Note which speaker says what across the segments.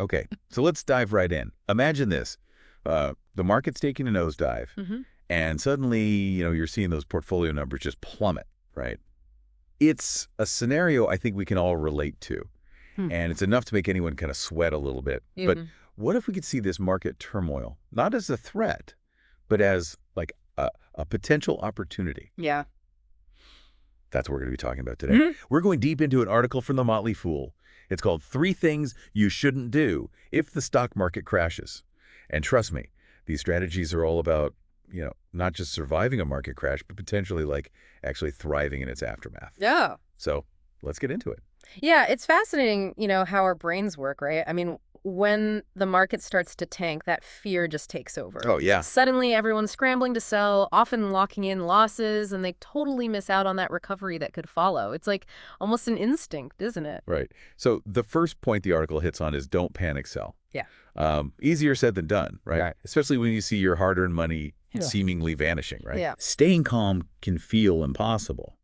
Speaker 1: Okay, so let's dive right in. Imagine this. The market's taking a nosedive, and suddenly, you're seeing those portfolio numbers just plummet, right? It's a scenario I think we can all relate to,
Speaker 2: Hmm.
Speaker 1: and it's enough to make anyone kind of sweat a little bit. But what if we could see this market turmoil, not as a threat, but as like a potential opportunity?
Speaker 2: Yeah.
Speaker 1: That's what we're going to be talking about today. We're going deep into an article from The Motley Fool. It's called 3 Things You Shouldn't Do If the Stock Market Crashes. And trust me, these strategies are all about, not just surviving a market crash, but potentially actually thriving in its aftermath.
Speaker 2: Yeah.
Speaker 1: So let's get into it.
Speaker 2: Yeah, it's fascinating, how our brains work, right? I mean, when the market starts to tank, that fear just takes over.
Speaker 1: Oh, yeah.
Speaker 2: Suddenly, everyone's scrambling to sell, often locking in losses, and they totally miss out on that recovery that could follow. It's like almost an instinct, isn't it?
Speaker 1: Right. So the first point the article hits on is don't panic sell.
Speaker 2: Yeah.
Speaker 1: Easier said than done, right?
Speaker 2: Right.
Speaker 1: Especially when you see your hard-earned money seemingly vanishing, right?
Speaker 2: Yeah.
Speaker 1: Staying calm can feel impossible.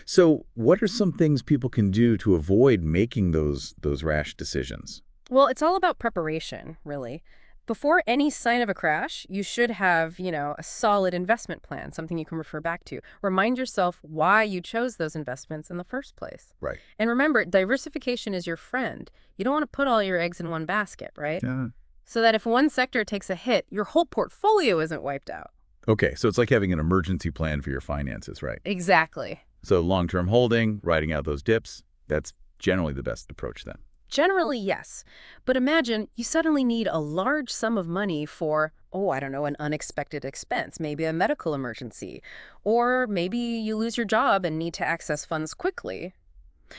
Speaker 1: So what are some things people can do to avoid making those rash decisions?
Speaker 2: Well, it's all about preparation, really. Before any sign of a crash, you should have, a solid investment plan, something you can refer back to. Remind yourself why you chose those investments in the first place.
Speaker 1: Right.
Speaker 2: And remember, diversification is your friend. You don't want to put all your eggs in one basket, right?
Speaker 1: Yeah.
Speaker 2: So that if one sector takes a hit, your whole portfolio isn't wiped out.
Speaker 1: Okay, so it's like having an emergency plan for your finances, right?
Speaker 2: Exactly.
Speaker 1: So long-term holding, riding out those dips, that's generally the best approach then.
Speaker 2: Generally, yes. But imagine you suddenly need a large sum of money for, I don't know, an unexpected expense, maybe a medical emergency. Or maybe you lose your job and need to access funds quickly.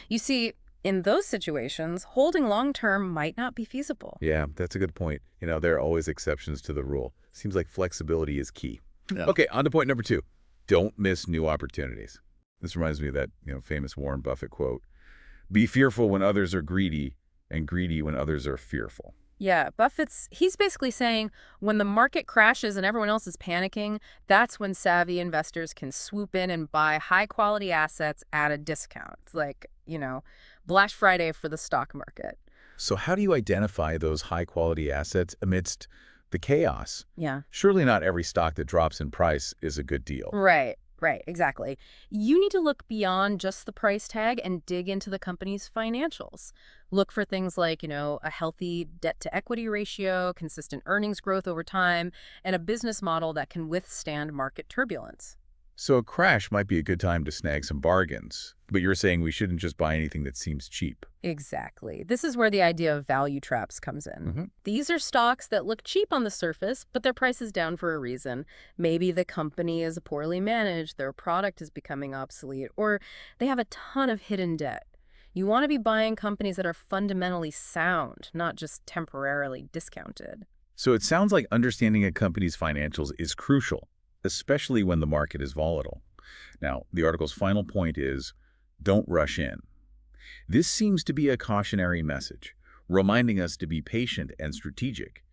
Speaker 2: You see, in those situations, holding long-term might not be feasible.
Speaker 1: Yeah, that's a good point. There are always exceptions to the rule. Seems like flexibility is key.
Speaker 2: Yeah.
Speaker 1: Okay, on to point number 2. Don't miss new opportunities. This reminds me of that, famous Warren Buffett quote. Be fearful when others are greedy, and greedy when others are fearful.
Speaker 2: Yeah, he's basically saying when the market crashes and everyone else is panicking, that's when savvy investors can swoop in and buy high-quality assets at a discount. It's like, Black Friday for the stock market.
Speaker 1: So how do you identify those high-quality assets amidst the chaos?
Speaker 2: Yeah.
Speaker 1: Surely not every stock that drops in price is a good deal.
Speaker 2: Right, exactly. You need to look beyond just the price tag and dig into the company's financials. Look for things like, a healthy debt-to-equity ratio, consistent earnings growth over time, and a business model that can withstand market turbulence.
Speaker 1: So a crash might be a good time to snag some bargains, but you're saying we shouldn't just buy anything that seems cheap.
Speaker 2: Exactly. This is where the idea of value traps comes in. These are stocks that look cheap on the surface, but their price is down for a reason. Maybe the company is poorly managed, their product is becoming obsolete, or they have a ton of hidden debt. You want to be buying companies that are fundamentally sound, not just temporarily discounted.
Speaker 1: So it sounds like understanding a company's financials is crucial, especially when the market is volatile. Now, the article's final point is, don't rush in. This seems to be a cautionary message, reminding us to be patient and strategic,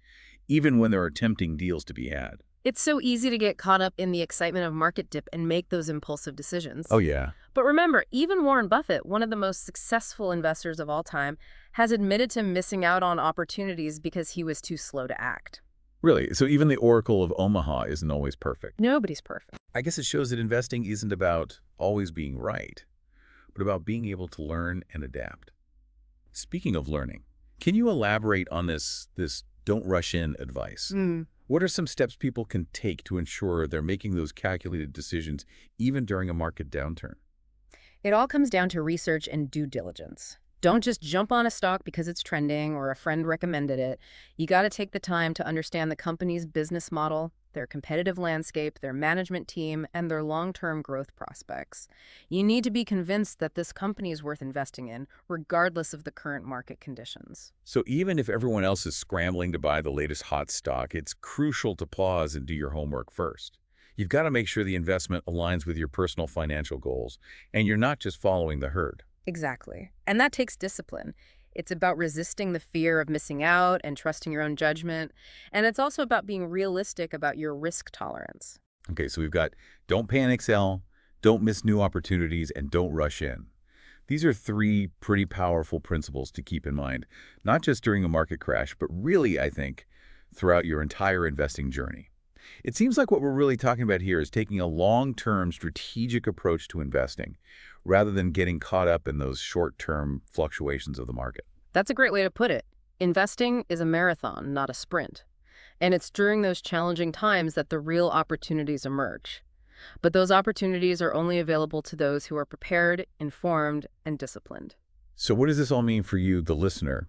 Speaker 1: even when there are tempting deals to be had.
Speaker 2: It's so easy to get caught up in the excitement of market dip and make those impulsive decisions.
Speaker 1: Oh, yeah.
Speaker 2: But remember, even Warren Buffett, one of the most successful investors of all time, has admitted to missing out on opportunities because he was too slow to act.
Speaker 1: Really? So even the Oracle of Omaha isn't always perfect?
Speaker 2: Nobody's perfect.
Speaker 1: I guess it shows that investing isn't about always being right, but about being able to learn and adapt. Speaking of learning, can you elaborate on this don't rush in advice? What are some steps people can take to ensure they're making those calculated decisions even during a market downturn?
Speaker 2: It all comes down to research and due diligence. Don't just jump on a stock because it's trending or a friend recommended it. You got to take the time to understand the company's business model, their competitive landscape, their management team, and their long-term growth prospects. You need to be convinced that this company is worth investing in, regardless of the current market conditions.
Speaker 1: So even if everyone else is scrambling to buy the latest hot stock, it's crucial to pause and do your homework first. You've got to make sure the investment aligns with your personal financial goals, and you're not just following the herd.
Speaker 2: Exactly. And that takes discipline. It's about resisting the fear of missing out and trusting your own judgment. And it's also about being realistic about your risk tolerance.
Speaker 1: Okay, so we've got don't panic sell, don't miss new opportunities, and don't rush in. These are three pretty powerful principles to keep in mind, not just during a market crash, but really, I think, throughout your entire investing journey. It seems like what we're really talking about here is taking a long-term strategic approach to investing, rather than getting caught up in those short-term fluctuations of the market.
Speaker 2: That's a great way to put it. Investing is a marathon, not a sprint. And it's during those challenging times that the real opportunities emerge. But those opportunities are only available to those who are prepared, informed, and disciplined.
Speaker 1: So what does this all mean for you, the listener,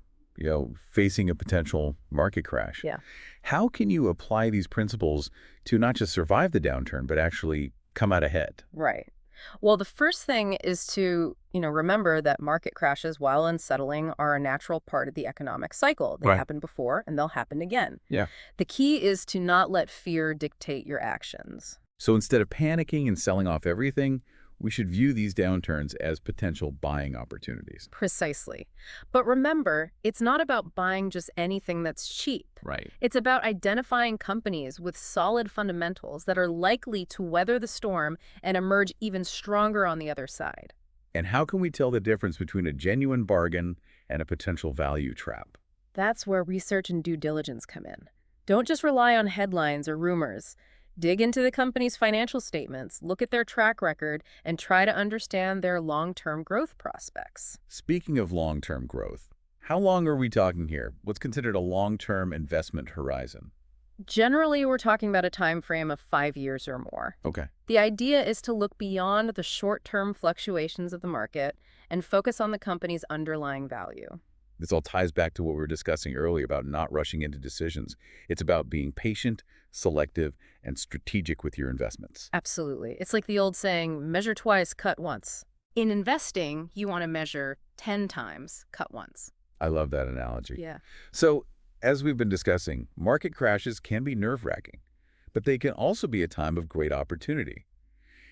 Speaker 1: facing a potential market crash?
Speaker 2: Yeah.
Speaker 1: How can you apply these principles to not just survive the downturn, but actually come out ahead?
Speaker 2: Right. Well, the first thing is to, remember that market crashes, while unsettling, are a natural part of the economic cycle. They
Speaker 1: Right.
Speaker 2: happened before and they'll happen again.
Speaker 1: Yeah.
Speaker 2: The key is to not let fear dictate your actions.
Speaker 1: So instead of panicking and selling off everything, we should view these downturns as potential buying opportunities.
Speaker 2: Precisely. But remember, it's not about buying just anything that's cheap.
Speaker 1: Right.
Speaker 2: It's about identifying companies with solid fundamentals that are likely to weather the storm and emerge even stronger on the other side.
Speaker 1: And how can we tell the difference between a genuine bargain and a potential value trap?
Speaker 2: That's where research and due diligence come in. Don't just rely on headlines or rumors. Dig into the company's financial statements, look at their track record, and try to understand their long-term growth prospects.
Speaker 1: Speaking of long-term growth, how long are we talking here? What's considered a long-term investment horizon?
Speaker 2: Generally, we're talking about a time frame of 5 years or more.
Speaker 1: Okay.
Speaker 2: The idea is to look beyond the short-term fluctuations of the market and focus on the company's underlying value.
Speaker 1: This all ties back to what we were discussing earlier about not rushing into decisions. It's about being patient, selective, and strategic with your investments.
Speaker 2: Absolutely. It's like the old saying, measure twice, cut once. In investing, you want to measure 10 times, cut once.
Speaker 1: I love that analogy.
Speaker 2: Yeah.
Speaker 1: So, as we've been discussing, market crashes can be nerve-wracking, but they can also be a time of great opportunity.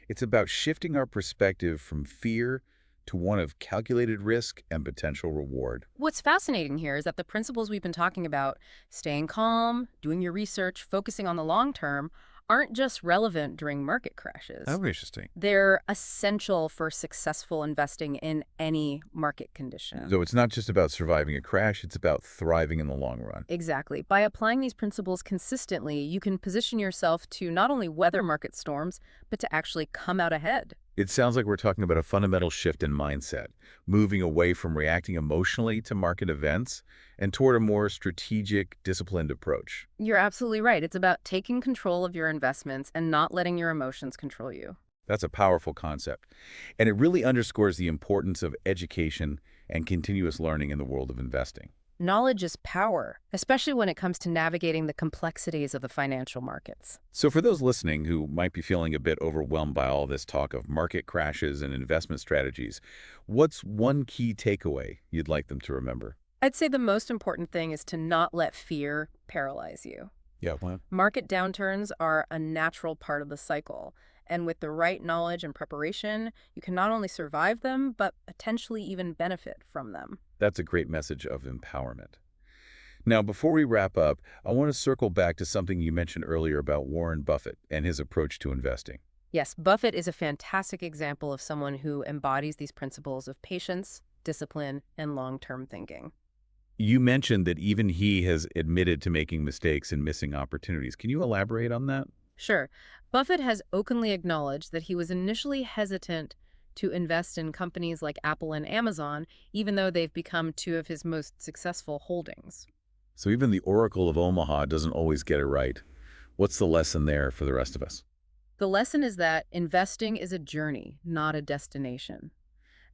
Speaker 1: It's about shifting our perspective from fear to one of calculated risk and potential reward.
Speaker 2: What's fascinating here is that the principles we've been talking about, staying calm, doing your research, focusing on the long term, aren't just relevant during market crashes.
Speaker 1: Oh, interesting.
Speaker 2: They're essential for successful investing in any market condition.
Speaker 1: So it's not just about surviving a crash, it's about thriving in the long run.
Speaker 2: Exactly. By applying these principles consistently, you can position yourself to not only weather market storms, but to actually come out ahead.
Speaker 1: It sounds like we're talking about a fundamental shift in mindset, moving away from reacting emotionally to market events and toward a more strategic, disciplined approach.
Speaker 2: You're absolutely right. It's about taking control of your investments and not letting your emotions control you.
Speaker 1: That's a powerful concept, and it really underscores the importance of education and continuous learning in the world of investing.
Speaker 2: Knowledge is power, especially when it comes to navigating the complexities of the financial markets.
Speaker 1: So for those listening who might be feeling a bit overwhelmed by all this talk of market crashes and investment strategies, what's one key takeaway you'd like them to remember?
Speaker 2: I'd say the most important thing is to not let fear paralyze you.
Speaker 1: Yeah, well,
Speaker 2: Market downturns are a natural part of the cycle, and with the right knowledge and preparation, you can not only survive them, but potentially even benefit from them.
Speaker 1: that's a great message of empowerment. Now, before we wrap up, I want to circle back to something you mentioned earlier about Warren Buffett and his approach to investing.
Speaker 2: Yes, Buffett is a fantastic example of someone who embodies these principles of patience, discipline, and long-term thinking.
Speaker 1: You mentioned that even he has admitted to making mistakes and missing opportunities. Can you elaborate on that?
Speaker 2: Sure, Buffett has openly acknowledged that he was initially hesitant to invest in companies like Apple and Amazon, even though they've become two of his most successful holdings.
Speaker 1: So even the Oracle of Omaha doesn't always get it right. What's the lesson there for the rest of us?
Speaker 2: The lesson is that investing is a journey, not a destination.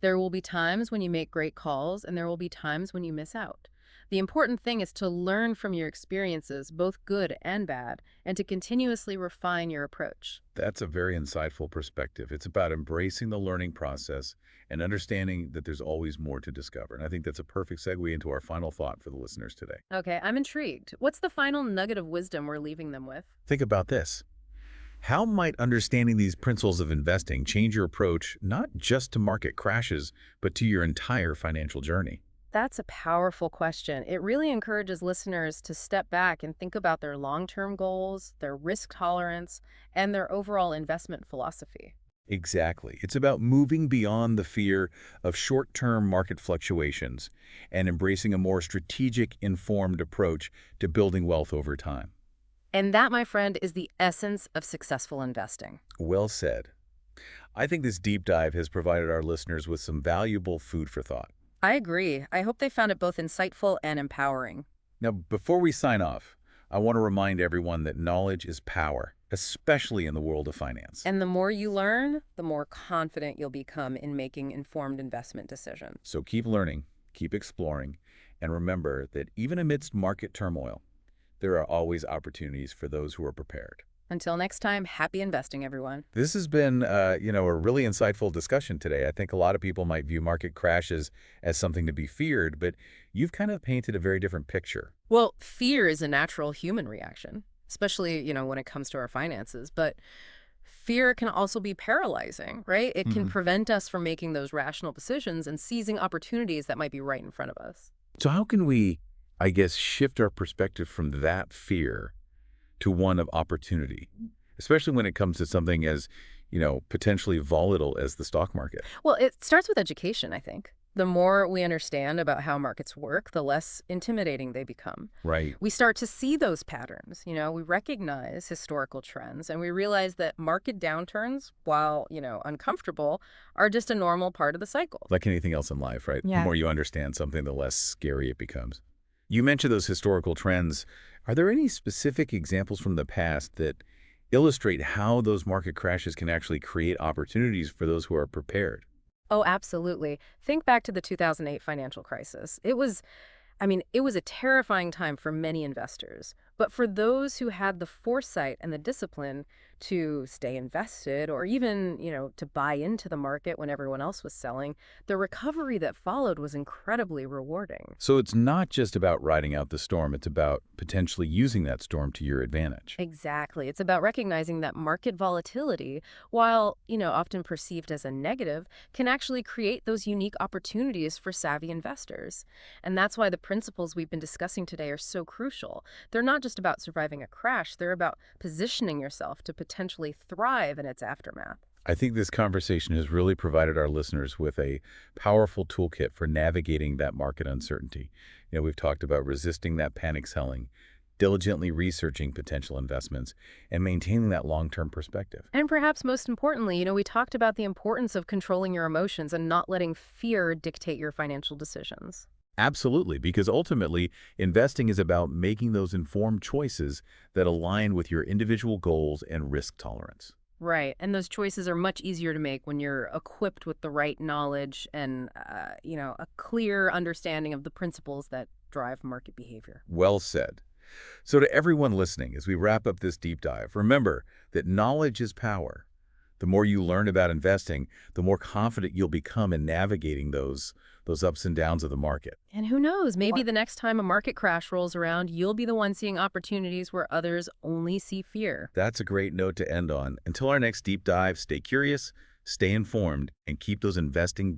Speaker 2: There will be times when you make great calls, and there will be times when you miss out. The important thing is to learn from your experiences, both good and bad, and to continuously refine your approach.
Speaker 1: That's a very insightful perspective. It's about embracing the learning process and understanding that there's always more to discover. And I think that's a perfect segue into our final thought for the listeners today.
Speaker 2: Okay, I'm intrigued. What's the final nugget of wisdom we're leaving them with?
Speaker 1: Think about this. How might understanding these principles of investing change your approach not just to market crashes, but to your entire financial journey?
Speaker 2: That's a powerful question. It really encourages listeners to step back and think about their long-term goals, their risk tolerance, and their overall investment philosophy.
Speaker 1: Exactly. It's about moving beyond the fear of short-term market fluctuations and embracing a more strategic, informed approach to building wealth over time.
Speaker 2: And that, my friend, is the essence of successful investing.
Speaker 1: Well said. I think this deep dive has provided our listeners with some valuable food for thought.
Speaker 2: I agree. I hope they found it both insightful and empowering.
Speaker 1: Now, before we sign off, I want to remind everyone that knowledge is power, especially in the world of finance.
Speaker 2: And the more you learn, the more confident you'll become in making informed investment decisions.
Speaker 1: So keep learning, keep exploring, and remember that even amidst market turmoil, there are always opportunities for those who are prepared.
Speaker 2: Until next time, happy investing, everyone.
Speaker 1: This has been, a really insightful discussion today. I think a lot of people might view market crashes as something to be feared, but you've kind of painted a very different picture.
Speaker 2: Well, fear is a natural human reaction, especially, when it comes to our finances. But fear can also be paralyzing, right? It can prevent us from making those rational decisions and seizing opportunities that might be right in front of us.
Speaker 1: So how can we, I guess, shift our perspective from that fear to one of opportunity, especially when it comes to something as, potentially volatile as the stock market?
Speaker 2: Well, it starts with education, I think. The more we understand about how markets work, the less intimidating they become.
Speaker 1: Right.
Speaker 2: We start to see those patterns. We recognize historical trends, and we realize that market downturns, while, uncomfortable, are just a normal part of the cycle.
Speaker 1: Like anything else in life, right? The
Speaker 2: Yeah.
Speaker 1: more you understand something, the less scary it becomes. You mentioned those historical trends. Are there any specific examples from the past that illustrate how those market crashes can actually create opportunities for those who are prepared?
Speaker 2: Oh, absolutely. Think back to the 2008 financial crisis. It was a terrifying time for many investors. But for those who had the foresight and the discipline to stay invested or even, to buy into the market when everyone else was selling, the recovery that followed was incredibly rewarding.
Speaker 1: So it's not just about riding out the storm, it's about potentially using that storm to your advantage.
Speaker 2: Exactly. It's about recognizing that market volatility, while, often perceived as a negative, can actually create those unique opportunities for savvy investors. And that's why the principles we've been discussing today are so crucial. They're not just about surviving a crash, they're about positioning yourself to potentially thrive in its aftermath.
Speaker 1: I think this conversation has really provided our listeners with a powerful toolkit for navigating that market uncertainty. We've talked about resisting that panic selling, diligently researching potential investments, and maintaining that long-term perspective.
Speaker 2: And perhaps most importantly, we talked about the importance of controlling your emotions and not letting fear dictate your financial decisions.
Speaker 1: Absolutely, because ultimately, investing is about making those informed choices that align with your individual goals and risk tolerance.
Speaker 2: Right. And those choices are much easier to make when you're equipped with the right knowledge and, a clear understanding of the principles that drive market behavior.
Speaker 1: Well said. So to everyone listening, as we wrap up this deep dive, remember that knowledge is power. The more you learn about investing, the more confident you'll become in navigating those ups and downs of the market.
Speaker 2: And who knows, maybe the next time a market crash rolls around, you'll be the one seeing opportunities where others only see fear.
Speaker 1: That's a great note to end on. Until our next deep dive, stay curious, stay informed, and keep those investing brains